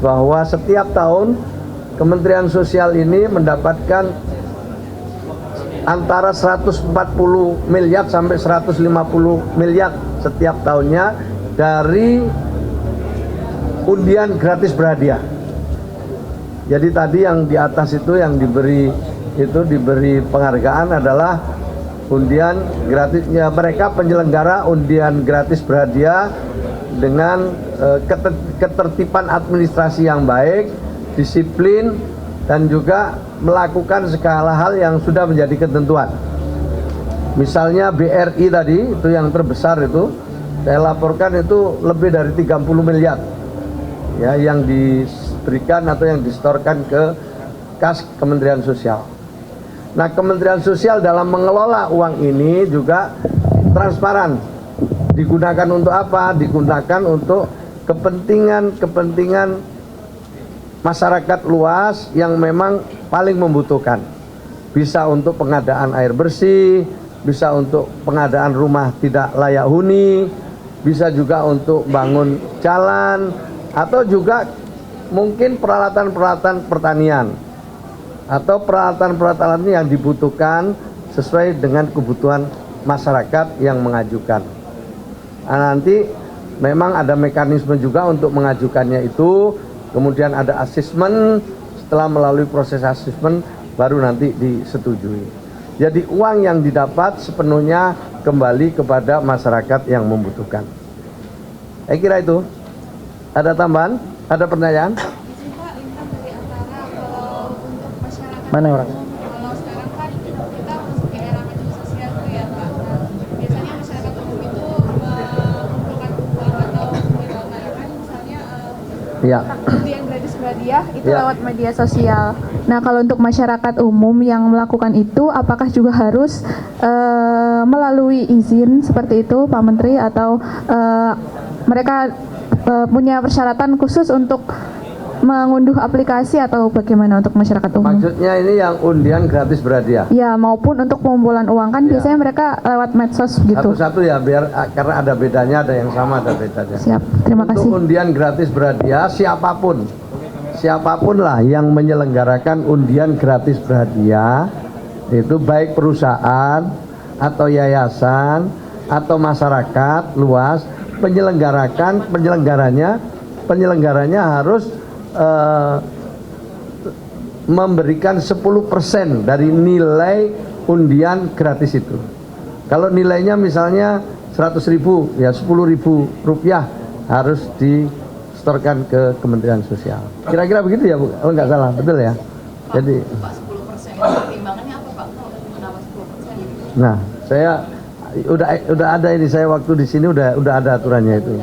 bahwa setiap tahun Kementerian Sosial ini mendapatkan antara 140 miliar sampai 150 miliar setiap tahunnya dari undian gratis berhadiah. Jadi tadi yang di atas itu yang diberi penghargaan adalah undian gratisnya, mereka penyelenggara undian gratis berhadiah dengan ketertiban administrasi yang baik, disiplin, dan juga melakukan segala hal yang sudah menjadi ketentuan. Misalnya BRI tadi itu yang terbesar itu saya laporkan itu lebih dari 30 miliar ya yang diberikan atau yang disetorkan ke kas Kementerian Sosial. Nah, Kementerian Sosial dalam mengelola uang ini juga transparan. Digunakan untuk apa? Digunakan untuk kepentingan masyarakat luas yang memang paling membutuhkan. Bisa untuk pengadaan air bersih, bisa untuk pengadaan rumah tidak layak huni, bisa juga untuk bangun jalan, atau juga mungkin peralatan-peralatan pertanian atau peralatan-peralatan yang dibutuhkan sesuai dengan kebutuhan masyarakat yang mengajukan. Nah, nanti memang ada mekanisme juga untuk mengajukannya itu, kemudian ada asesmen, setelah melalui proses asesmen baru nanti disetujui. Jadi uang yang didapat sepenuhnya kembali kepada masyarakat yang membutuhkan. Saya kira itu. Ada tambahan? Ada pertanyaan? Mana orang? Kalau sekarang kan kita masuk ke era media sosial tuh ya Pak. Biasanya masyarakat umum itu mengumpulkan uang atau menyelenggarakan misalnya undian gratis berhadiah itu lewat media sosial. Nah, kalau untuk masyarakat umum yang melakukan itu, apakah juga harus melalui izin seperti itu Pak Menteri, atau mereka punya persyaratan khusus untuk mengunduh aplikasi, atau bagaimana untuk masyarakat umum? Maksudnya ini yang undian gratis berhadiah? Ya, maupun untuk pengumpulan uang kan biasanya mereka lewat medsos gitu. Satu-satu ya, biar karena ada bedanya, ada yang sama, ada bedanya. Siap, terima kasih. Untuk undian gratis berhadiah, siapapun lah yang menyelenggarakan undian gratis berhadiah, itu baik perusahaan atau yayasan atau masyarakat luas, penyelenggaranya harus memberikan 10% dari nilai undian gratis itu. Kalau nilainya misalnya 100.000, ya 10.000 rupiah harus disetorkan ke Kementerian Sosial. Kira-kira begitu ya Bu, kalau nggak salah, betul ya? Jadi Pak, 10% pertimbangannya apa Pak? Kenapa 10%? Nah, saya udah ada ini, saya waktu di sini udah ada aturannya itu.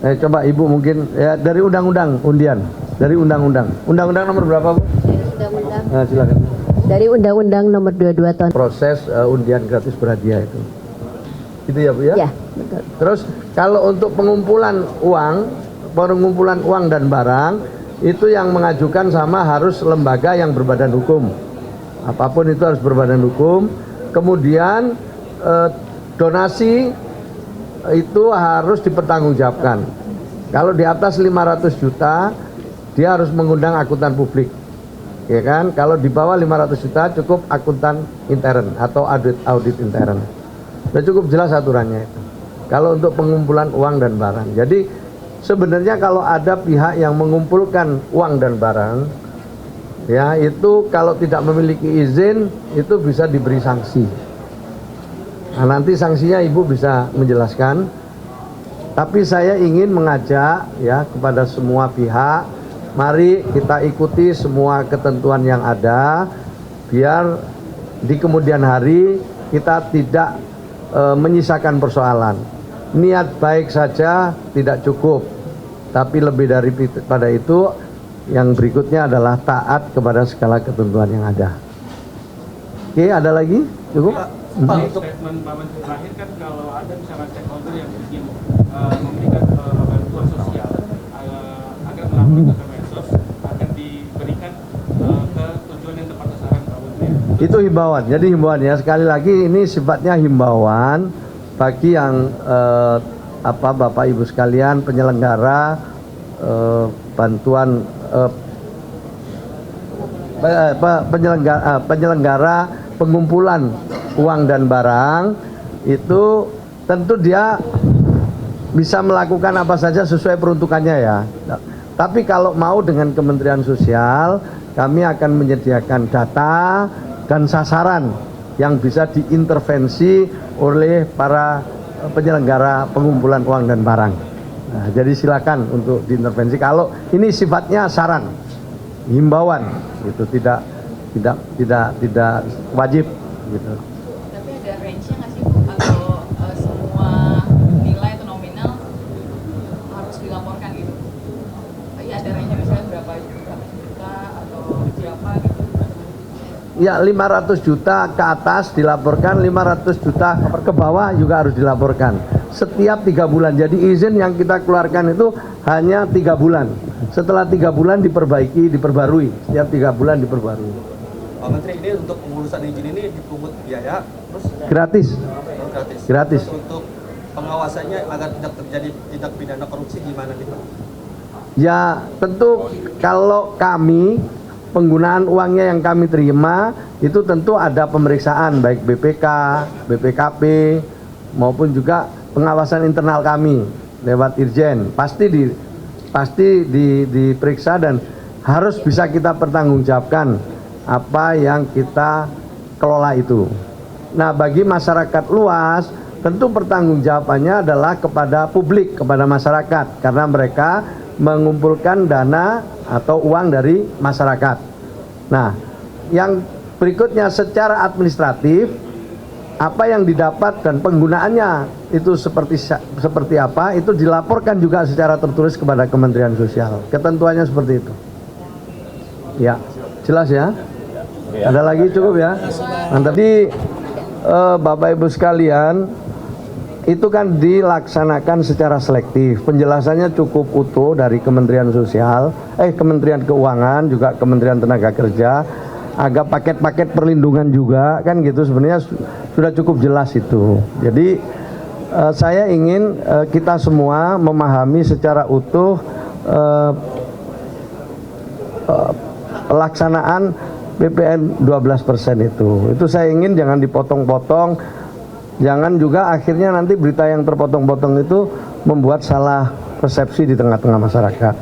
Coba Ibu mungkin ya dari undang-undang undian, dari undang-undang nomor berapa Bu? Undang-undang. Nah, silakan. Dari Undang-Undang Nomor 22 Tahun. Proses undian gratis berhadiah itu. Gitu ya Bu ya? Ya, betul. Terus kalau untuk pengumpulan uang dan barang itu yang mengajukan sama harus lembaga yang berbadan hukum. Apapun itu harus berbadan hukum. Kemudian donasi itu harus dipertanggungjawabkan. Kalau di atas 500 juta dia harus mengundang akuntan publik, ya kan? Kalau di bawah 500 juta cukup akuntan intern atau audit intern. Sudah cukup jelas aturannya itu. Kalau untuk pengumpulan uang dan barang. Jadi sebenarnya kalau ada pihak yang mengumpulkan uang dan barang, ya itu kalau tidak memiliki izin itu bisa diberi sanksi. Nah, nanti sanksinya Ibu bisa menjelaskan. Tapi saya ingin mengajak ya kepada semua pihak, mari kita ikuti semua ketentuan yang ada, biar di kemudian hari kita tidak menyisakan persoalan. Niat baik saja tidak cukup, tapi lebih daripada itu, yang berikutnya adalah taat kepada segala ketentuan yang ada. Oke, ada lagi? Cukup? Pak, untuk statement Pak Menteri terakhir kan kalau ada misalkan stakeholder yang ingin memberikan bantuan sosial agar melakukan ke medsos akan diberikan ke tujuan yang tepat sasaran Pak Menteri. Itu himbauan. Jadi himbauan ya, sekali lagi ini sifatnya himbauan bagi yang Bapak Ibu sekalian penyelenggara bantuan penyelenggara pengumpulan uang dan barang itu tentu dia bisa melakukan apa saja sesuai peruntukannya ya. Tapi kalau mau dengan Kementerian Sosial, kami akan menyediakan data dan sasaran yang bisa diintervensi oleh para penyelenggara pengumpulan uang dan barang. Nah, jadi silakan untuk diintervensi. Kalau ini sifatnya saran, himbauan, gitu, tidak wajib, gitu. Tapi ada range-nya nggak sih Bu? Atau semua nilai atau nominal harus dilaporkan gitu? Ya ada range-nya misalnya berapa juta atau siapa gitu? Ya 500 juta ke atas dilaporkan, 500 juta ke bawah juga harus dilaporkan. Setiap 3 bulan, jadi izin yang kita keluarkan itu hanya 3 bulan. Setelah 3 bulan diperbarui, setiap 3 bulan diperbarui. Pak Menteri, ini untuk pengulusan izin ini dipungut biaya, terus Gratis. gratis. Gratis. Terus untuk pengawasannya agar tidak terjadi tindak pidana korupsi gimana nih Pak? Ya tentu kalau kami penggunaan uangnya yang kami terima itu tentu ada pemeriksaan baik BPK, BPKP maupun juga pengawasan internal kami lewat Irjen. Pasti diperiksa dan harus bisa kita pertanggungjawabkan apa yang kita kelola itu. Nah, bagi masyarakat luas tentu pertanggungjawabannya adalah kepada publik, kepada masyarakat karena mereka mengumpulkan dana atau uang dari masyarakat. Nah, yang berikutnya secara administratif apa yang didapat dan penggunaannya itu seperti apa itu dilaporkan juga secara tertulis kepada Kementerian Sosial. Ketentuannya seperti itu. Ya, jelas ya? Ada lagi cukup ya? Mantap. Jadi Bapak Ibu sekalian, itu kan dilaksanakan secara selektif. Penjelasannya cukup utuh dari Kementerian Sosial, Kementerian Keuangan, juga Kementerian Tenaga Kerja, agak paket-paket perlindungan juga, kan gitu. Sebenarnya sudah cukup jelas itu. Jadi saya ingin kita semua memahami secara utuh pelaksanaan PPN 12% itu. Itu saya ingin jangan dipotong-potong. Jangan juga akhirnya nanti berita yang terpotong-potong itu membuat salah persepsi di tengah-tengah masyarakat.